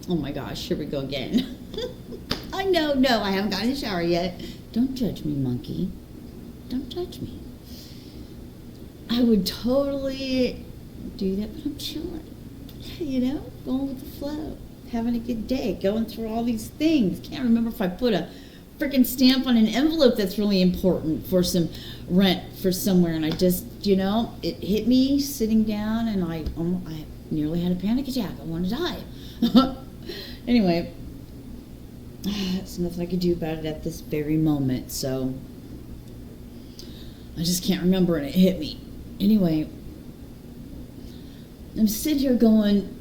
Oh my gosh, here we go again. I know, no, I haven't gotten in the shower yet. Don't judge me, monkey. Don't judge me. I would totally do that, but I'm chilling. You know, going with the flow. Having a good day. Going through all these things. Can't remember if I put a freaking stamp on an envelope that's really important for some rent for somewhere. And I just, you know, it hit me sitting down and I nearly had a panic attack. I wanted to die. Anyway, there's nothing I could do about it at this very moment. So I just can't remember and it hit me. Anyway, I'm sitting here going,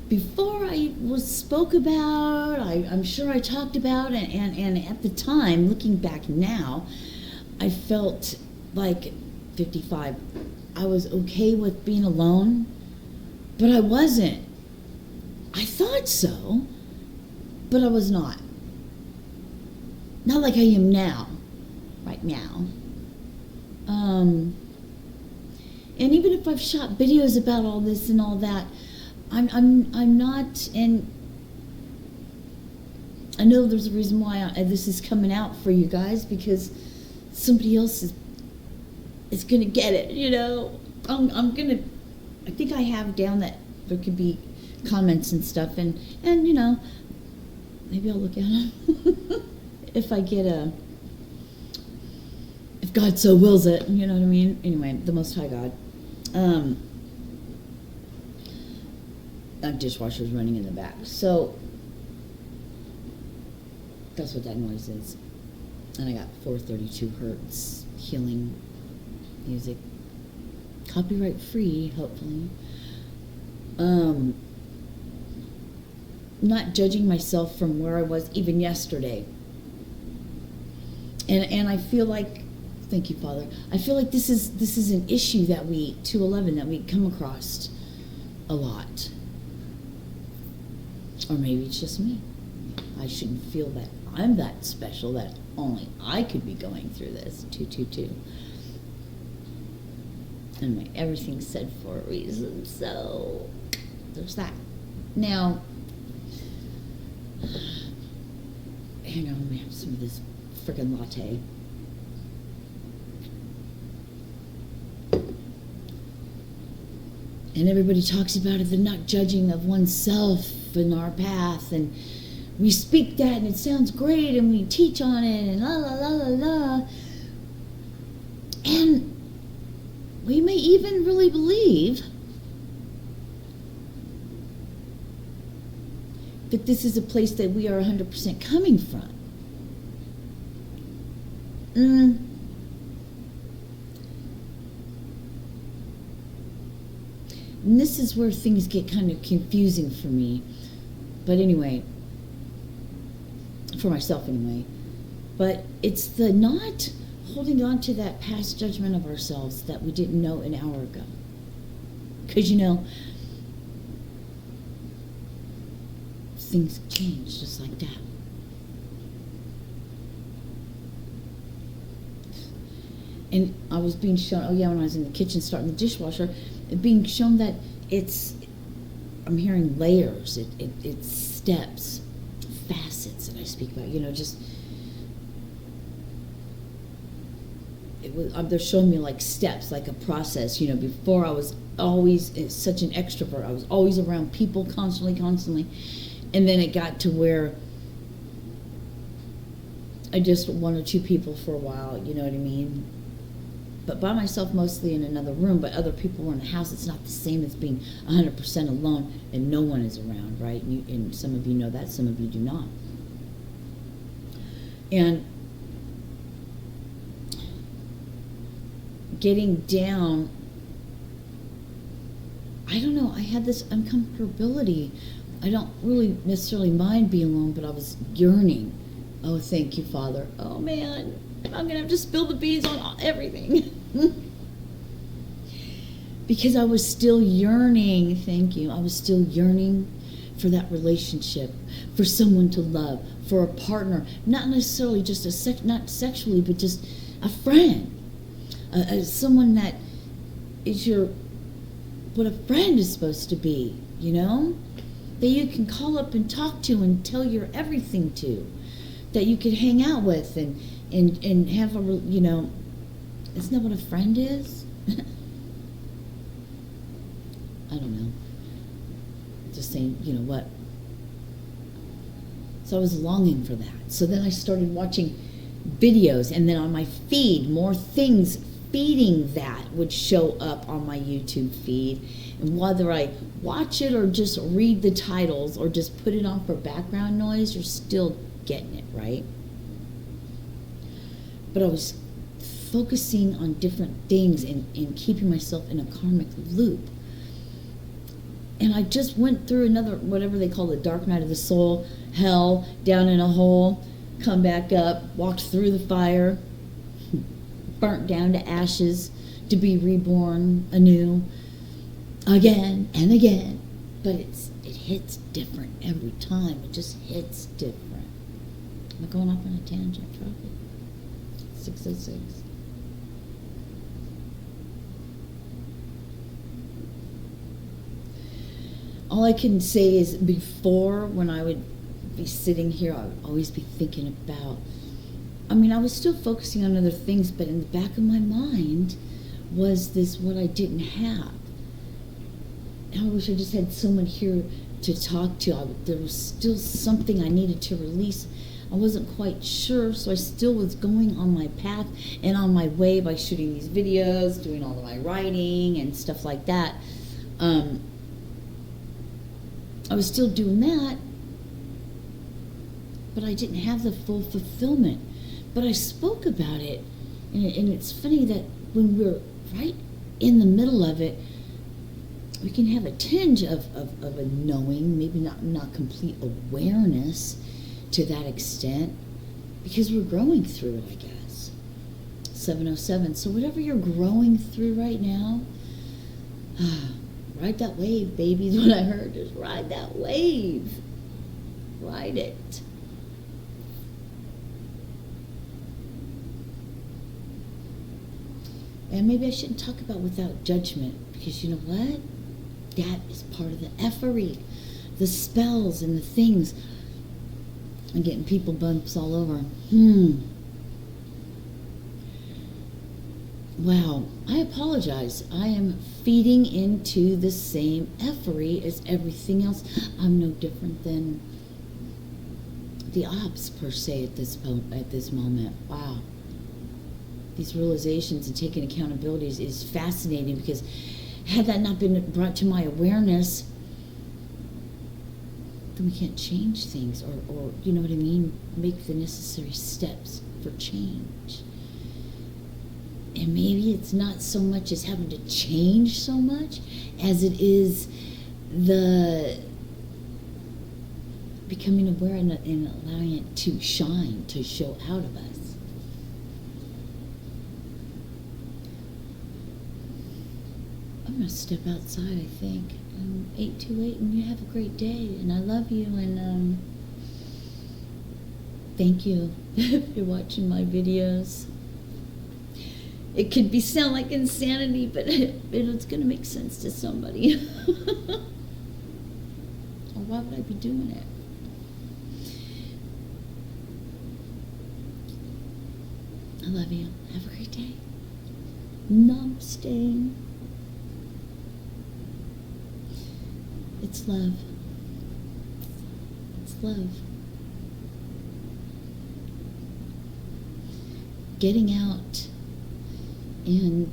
before I spoke about, I'm sure I talked about, and at the time, looking back now, I felt like 55. I was okay with being alone, but I wasn't. I thought so, but I was not. Not like I am now, right now. And even if I've shot videos about all this and all that, I'm not, and I know there's a reason why this is coming out for you guys, because somebody else is gonna get it, you know. I think I have down that there could be comments and stuff, and you know, maybe I'll look at them if I get if God so wills it, you know what I mean. Anyway, the Most High God. That dishwasher's running in the back, so that's what that noise is. And I got 432 hertz healing music, copyright free, hopefully. Not judging myself from where I was even yesterday, and I feel like, thank you, Father, I feel like this is an issue that 211 that we come across a lot. Or maybe it's just me. I shouldn't feel that I'm that special, that only I could be going through this. 222. Anyway, everything's said for a reason, so there's that. Now, hang on, let me have some of this frickin' latte. And everybody talks about it, the not judging of oneself in our path, and we speak that and it sounds great and we teach on it and la la la la la, and we may even really believe that this is a place that we are 100% coming from. And this is where things get kind of confusing for me. But anyway, for myself anyway. But it's the not holding on to that past judgment of ourselves that we didn't know an hour ago. Because, you know, things change just like that. And I was being shown, when I was in the kitchen starting the dishwasher, being shown that I'm hearing layers, it's steps, facets that I speak about, you know, just, they're showing me like steps, like a process, you know. Before I was always such an extrovert, I was always around people constantly, and then it got to where I just one or two people for a while, you know what I mean? But by myself mostly in another room, but other people were in the house. It's not the same as being 100% alone and no one is around, right? And some of you know that, some of you do not. And getting down, I don't know, I had this uncomfortability. I don't really necessarily mind being alone, but I was yearning. Oh, thank you, Father. Oh, man, I'm going to have to spill the beans on everything. Because I was still yearning, thank you, I was still yearning for that relationship, for someone to love, for a partner, not necessarily just not sexually, but just a friend, someone that is what a friend is supposed to be, you know, that you can call up and talk to and tell your everything to, that you could hang out with and have a, you know, isn't that what a friend is? I don't know. Just saying, you know what? So I was longing for that. So then I started watching videos, and then on my feed, more things feeding that would show up on my YouTube feed. And whether I watch it or just read the titles or just put it on for background noise, you're still getting it, right? But I was focusing on different things and keeping myself in a karmic loop. And I just went through another, whatever they call the dark night of the soul, hell, down in a hole, come back up, walked through the fire, burnt down to ashes, to be reborn anew, again and again. But it hits different every time. It just hits different. Am I going off on a tangent? Probably. 6:06. All I can say is before, when I would be sitting here, I would always be thinking about, I mean, I was still focusing on other things, but in the back of my mind was this, what I didn't have. And I wish I just had someone here to talk to. There was still something I needed to release. I wasn't quite sure, so I still was going on my path and on my way by shooting these videos, doing all of my writing and stuff like that. I was still doing that, but I didn't have the full fulfillment. But I spoke about it, and it's funny that when we're right in the middle of it, we can have a tinge of a knowing, maybe not complete awareness to that extent, because we're growing through it, I guess. 7:07. So whatever you're growing through right now, ride that wave, baby, is what I heard. Just ride that wave. Ride it. And maybe I shouldn't talk about without judgment, because you know what? That is part of the effery, the spells and the things. I'm getting people bumps all over. Wow, I apologize. I am feeding into the same effery as everything else. I'm no different than the ops, per se, at this moment. Wow. These realizations and taking accountabilities is fascinating, because had that not been brought to my awareness, then we can't change things or you know what I mean, make the necessary steps for change. And maybe it's not so much as having to change so much as it is the becoming aware and allowing it to shine, to show out of us. I'm going to step outside, I think. 828, and you have a great day, and I love you, and thank you if you're watching my videos. It could sound like insanity, but it's going to make sense to somebody. Or why would I be doing it? I love you. Have a great day. Namaste. It's love. It's love. Getting out and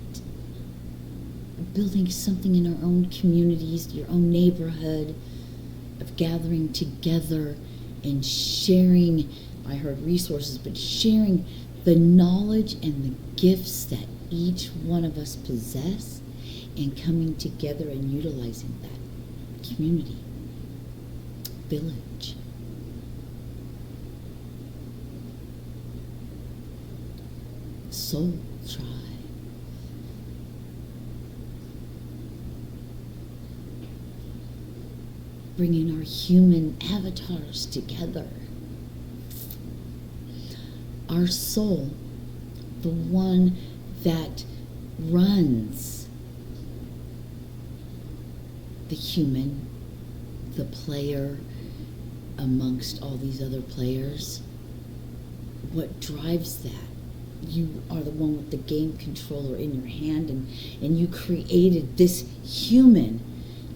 building something in our own communities, your own neighborhood, of gathering together and sharing, I heard resources, but sharing the knowledge and the gifts that each one of us possess, and coming together and utilizing that community, village. Soul tribe. Bringing our human avatars together. Our soul, the one that runs the human the player amongst all these other players. What drives that? You are the one with the game controller in your hand, and you created this human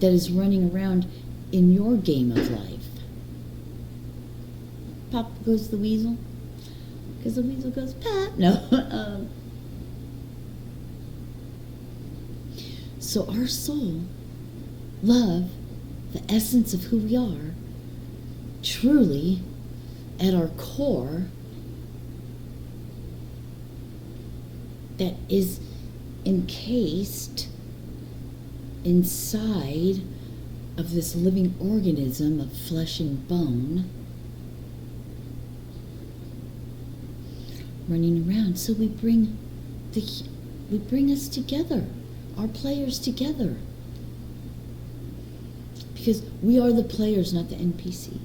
that is running around in your game of life. Pop goes the weasel, because the weasel goes pop. No. So our soul, love, the essence of who we are, truly, at our core, that is encased inside of this living organism of flesh and bone, running around. So we bring us together, our players together, because we are the players, not the NPCs.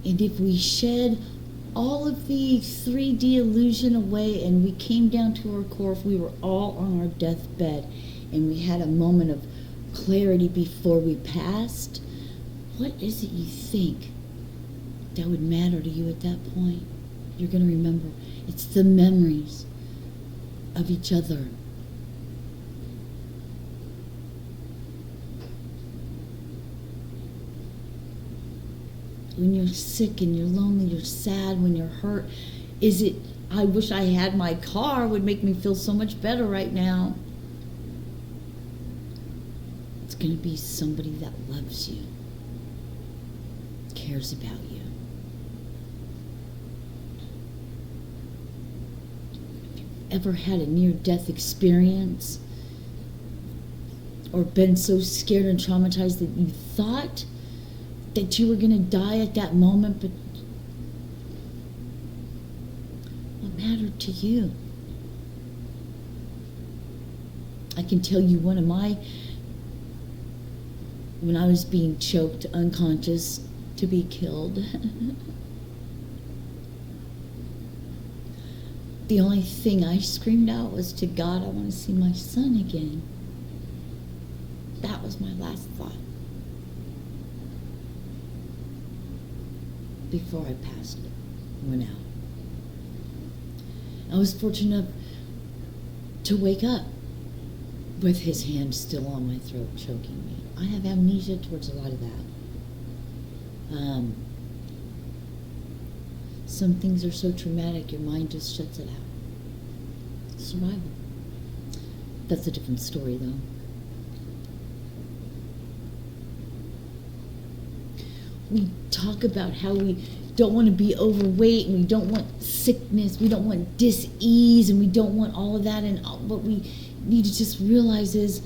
And if we shed all of the 3D illusion away and we came down to our core, if we were all on our deathbed and we had a moment of clarity before we passed, what is it you think that would matter to you at that point? You're going to remember. It's the memories of each other. When you're sick and you're lonely, you're sad, when you're hurt, is it, I wish I had my car, would make me feel so much better right now? It's going to be somebody that loves you, cares about you. If you've ever had a near-death experience or been so scared and traumatized that you thought that you were going to die at that moment, but what mattered to you? I can tell you when I was being choked unconscious to be killed, the only thing I screamed out was to God, I want to see my son again. That was my last thought before I went out. I was fortunate enough to wake up with his hand still on my throat, choking me. I have amnesia towards a lot of that. Some things are so traumatic, your mind just shuts it out. Survival. That's a different story, though. We talk about how we don't want to be overweight, and we don't want sickness, we don't want dis-ease, and we don't want all of that, and what we need to just realize is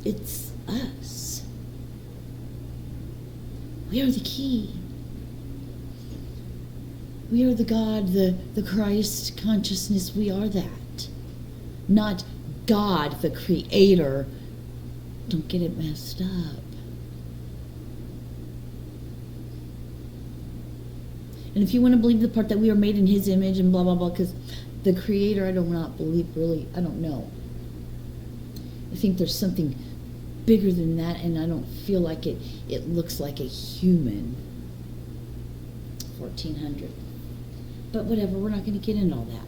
it's us. We are the key. We are the God, the Christ consciousness. We are that. Not God, the Creator. Don't get it messed up. And if you want to believe the part that we are made in His image and blah, blah, blah, because the Creator, I do not believe, really, I don't know. I think there's something bigger than that, and I don't feel like it looks like a human. 1400. But whatever, we're not going to get into all that.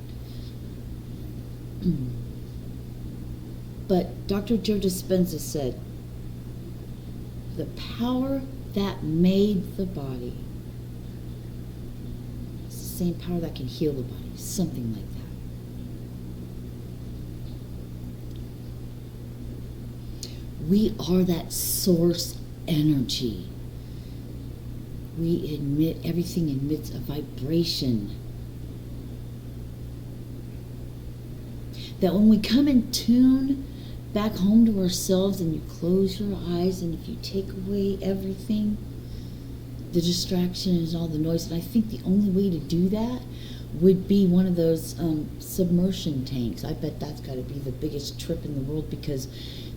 But Dr. Joe Dispenza said, the power that made the body, same power that can heal the body, something like that. We are that source energy. Everything emits a vibration. That when we come in tune back home to ourselves and you close your eyes, and if you take away everything, the distraction is all the noise. And I think the only way to do that would be one of those submersion tanks. I bet that's got to be the biggest trip in the world, because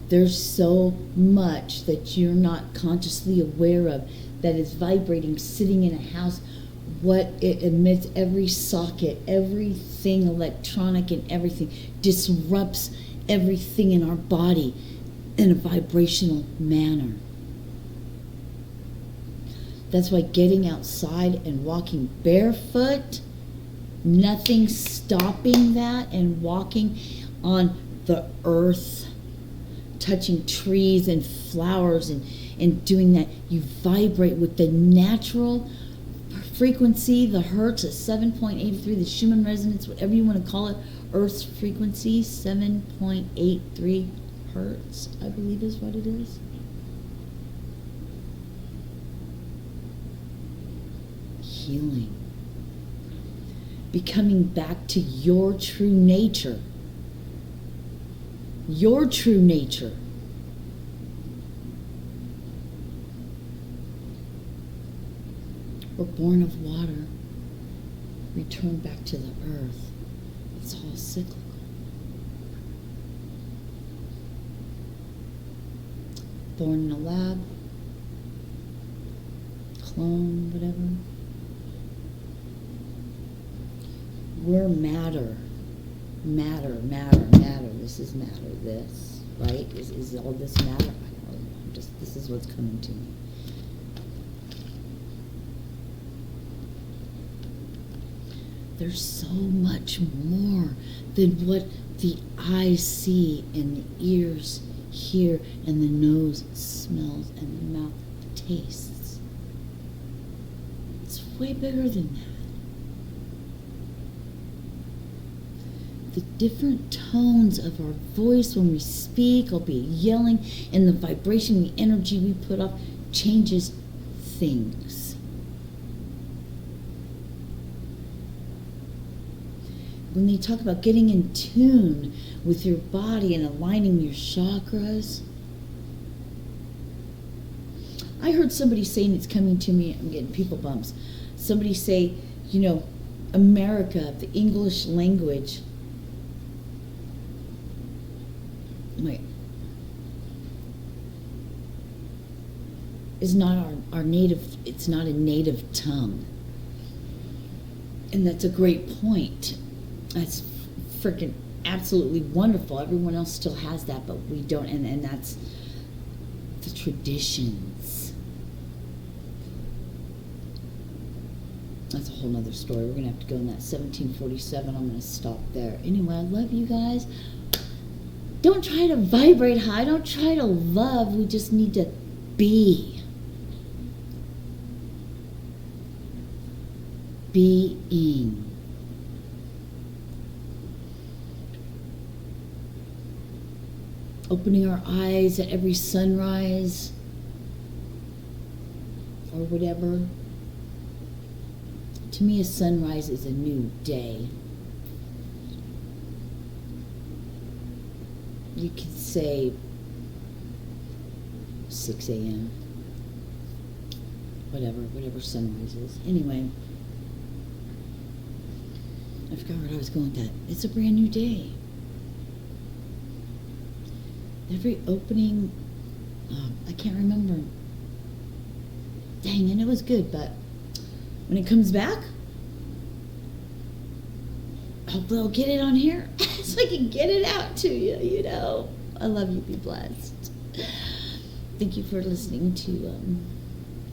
there's so much that you're not consciously aware of that is vibrating, sitting in a house, what it emits, every socket, everything electronic and everything disrupts everything in our body in a vibrational manner. That's why getting outside and walking barefoot, nothing stopping that, and walking on the earth, touching trees and flowers and doing that, you vibrate with the natural frequency, the hertz at 7.83, the Schumann resonance, whatever you want to call it, Earth's frequency, 7.83 hertz, I believe is what it is. Healing. Becoming back to your true nature. Your true nature. We're born of water, return back to the earth. It's all cyclical. Born in a lab, clone, whatever. We're matter. Matter. This is matter. This, right? Is all this matter? I don't know. This is what's coming to me. There's so much more than what the eyes see and the ears hear and the nose smells and the mouth tastes. It's way bigger than that. The different tones of our voice when we speak, albeit yelling, and the vibration, the energy we put off changes things. When they talk about getting in tune with your body and aligning your chakras, I heard somebody saying, it's coming to me, I'm getting people bumps. Somebody say, America, the English language, is not our native, it's not a native tongue. And that's a great point. That's freaking absolutely wonderful. Everyone else still has that, but we don't, and that's the traditions. That's a whole nother story. We're going to have to go in that 1747. I'm going to stop there. Anyway, I love you guys. Don't try to vibrate high. Don't try to love. We just need to be. Being. Opening our eyes at every sunrise or whatever. To me, a sunrise is a new day. You could say 6 a.m. Whatever sunrise is. Anyway, I forgot where I was going with that. It's a brand new day. Every opening, I can't remember. Dang, and it was good, but when it comes back, hopefully I'll get it on here so I can get it out to you, I love you. Be blessed. Thank you for listening to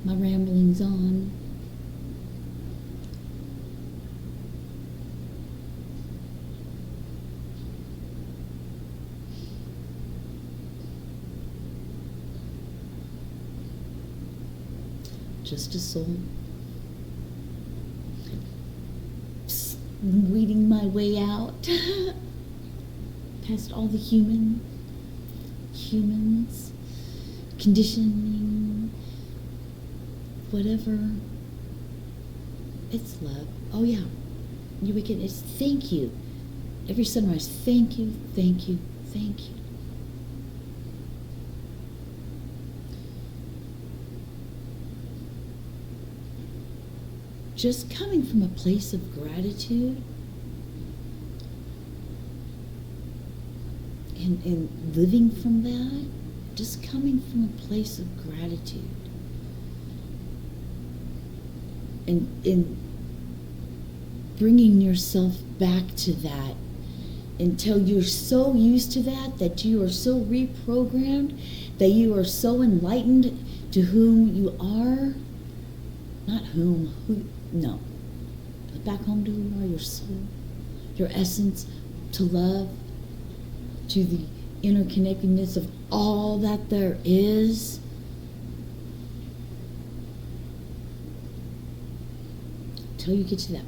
my ramblings on. Just a soul. Weeding my way out past all the humans, conditioning, whatever. It's love. Oh yeah, you wicked. It's thank you. Every sunrise, thank you, thank you, thank you. Just coming from a place of gratitude and living from that, just coming from a place of gratitude. in bringing yourself back to that until you're so used to that you are so reprogrammed, that you are so enlightened to whom you are. Not who, no. Back home to who you are, your soul, your essence, to love, to the interconnectedness of all that there is. Until you get to that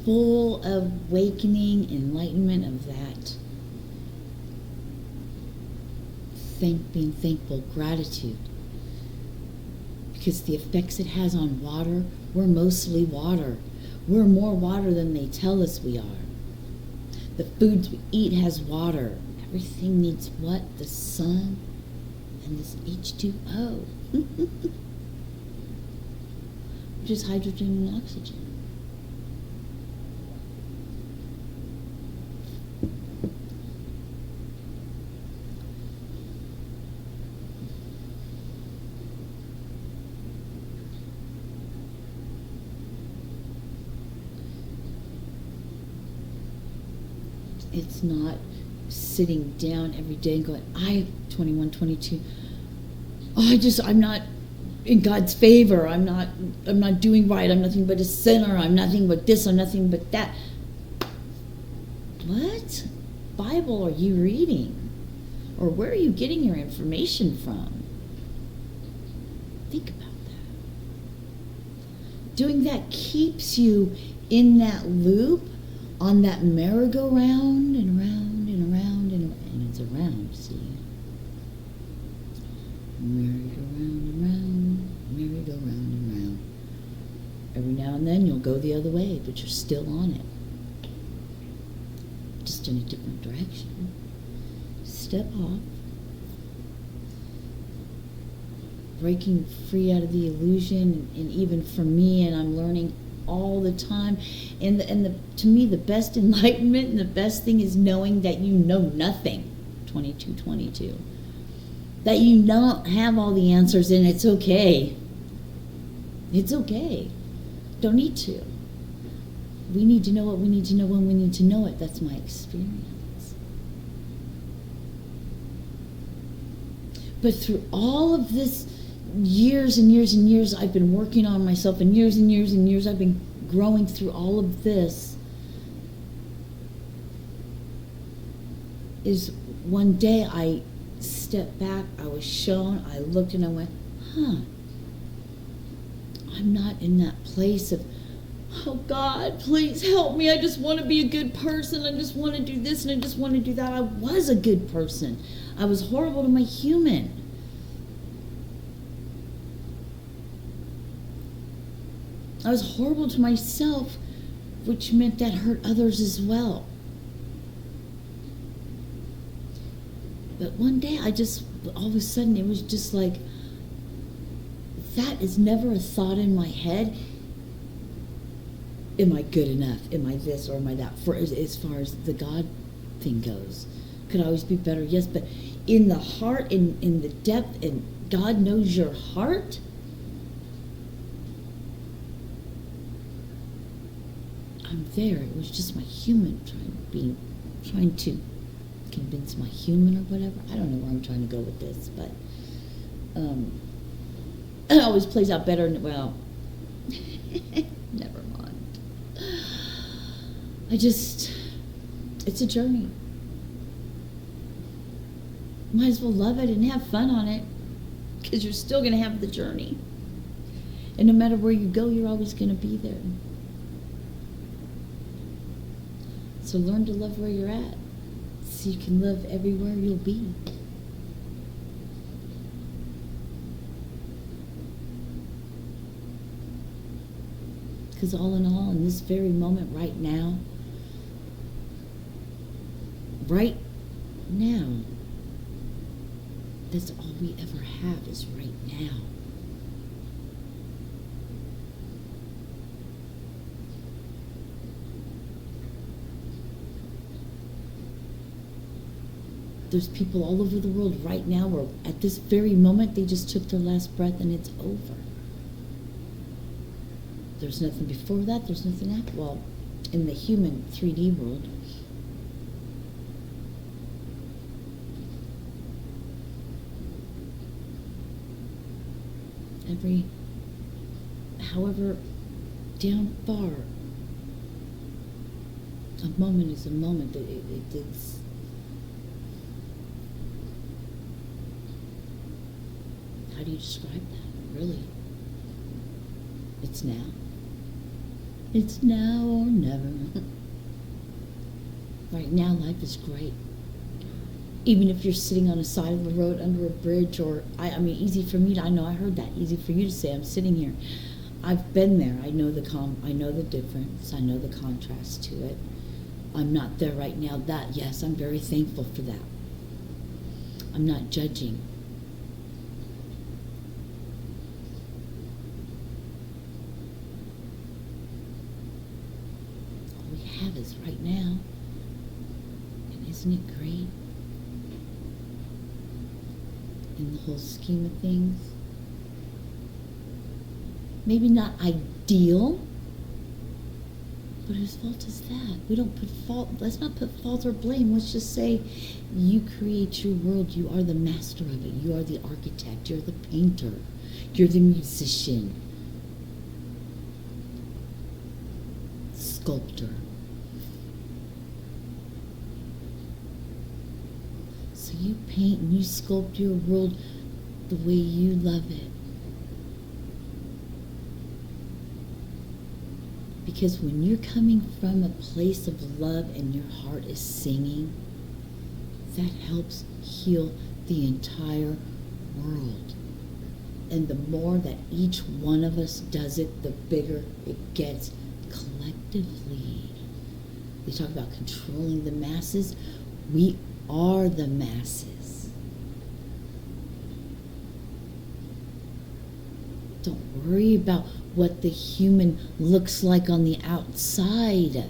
full awakening, enlightenment of that. Being thankful, gratitude. Because the effects it has on water, we're mostly water. We're more water than they tell us we are. The foods we eat has water. Everything needs what? The sun and this H2O. Which is hydrogen and oxygen. It's not sitting down every day and going, 21, 22. I'm not in God's favor. I'm not doing right. I'm nothing but a sinner. I'm nothing but this. I'm nothing but that. What Bible are you reading? Or where are you getting your information from? Think about that. Doing that keeps you in that loop, on that merry-go-round and around and around and it's around, see? Merry-go-round and round, merry-go-round and round. Every now and then you'll go the other way, but you're still on it. Just in a different direction. Step off. Breaking free out of the illusion, and even for me, and I'm learning all the time, and to me the best enlightenment and the best thing is knowing that you know nothing. 22, that you don't have all the answers, and it's okay. Don't need to. We need to know what we need to know when we need to know it. That's my experience. But through all of this years and years and years I've been working on myself, and years and years and years I've been growing through all of this, is one day I stepped back, I was shown, I looked and I went, I'm not in that place of, oh God, please help me, I just want to be a good person, I just want to do this and I just want to do that. I was a good person. I was horrible to my human. I was horrible to myself, which meant that hurt others as well. But one day all of a sudden, it was just like, that is never a thought in my head. Am I good enough? Am I this or am I that? For as far as the God thing goes. Could I always be better? Yes, but in the heart, in the depth, and God knows your heart, I'm there. It was just my human trying to convince my human or whatever. I don't know where I'm trying to go with this, but it always plays out better. Well, never mind. It's a journey. Might as well love it and have fun on it, because you're still going to have the journey. And no matter where you go, you're always going to be there. So learn to love where you're at, so you can live everywhere you'll be. Because all in all, in this very moment, right now, that's all we ever have is right now. There's people all over the world right now where at this very moment they just took their last breath and it's over. There's nothing before that, there's nothing after. Well, in the human 3D world. However down far, a moment is a moment. It's how do you describe that, really? It's now. It's now or never. Right now, life is great. Even if you're sitting on the side of the road under a bridge, or, I mean, easy for me to, I know I heard that, easy for you to say, I'm sitting here. I've been there. I know the difference. I know the contrast to it. I'm not there right now. That, yes, I'm very thankful for that. I'm not judging. All we have is right now. And isn't it great? In the whole scheme of things. Maybe not ideal, but whose fault is that? We don't put fault, let's not put fault or blame. Let's just say you create your world. You are the master of it. You are the architect. You're the painter. You're the musician. Sculptor. So you paint and you sculpt your world the way you love it. Because when you're coming from a place of love and your heart is singing, that helps heal the entire world. And the more that each one of us does it, the bigger it gets collectively. We talk about controlling the masses. We are the masses. Don't worry about what the human looks like on the outside.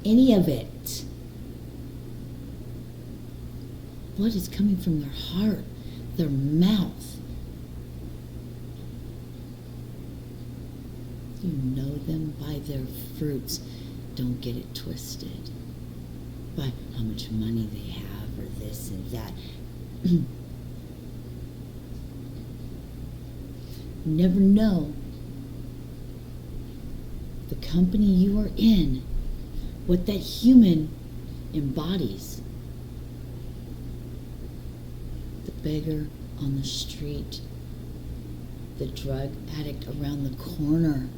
Any of it. What is coming from their heart, their mouth. You know them by their fruits. Don't get it twisted. By how much money they have or this and that. Never know the company you are in, what that human embodies. The beggar on the street, the drug addict around the corner,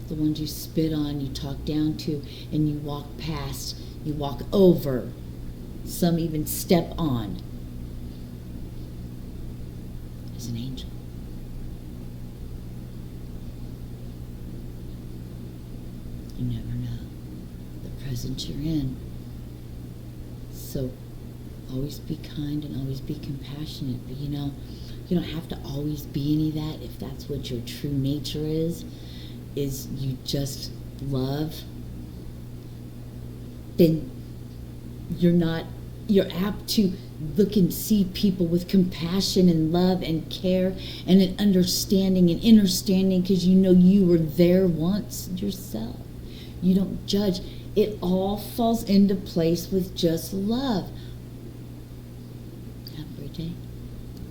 the ones you spit on, you talk down to, and you walk past, you walk over, some even step on. Is an angel. You never know the present you're in. So always be kind and always be compassionate. But you don't have to always be any of that. If that's what your true nature is you just love, then you're apt to look and see people with compassion and love and care and an understanding and understanding, because you were there once yourself. You don't judge. It all falls into place with just love. Have a great day.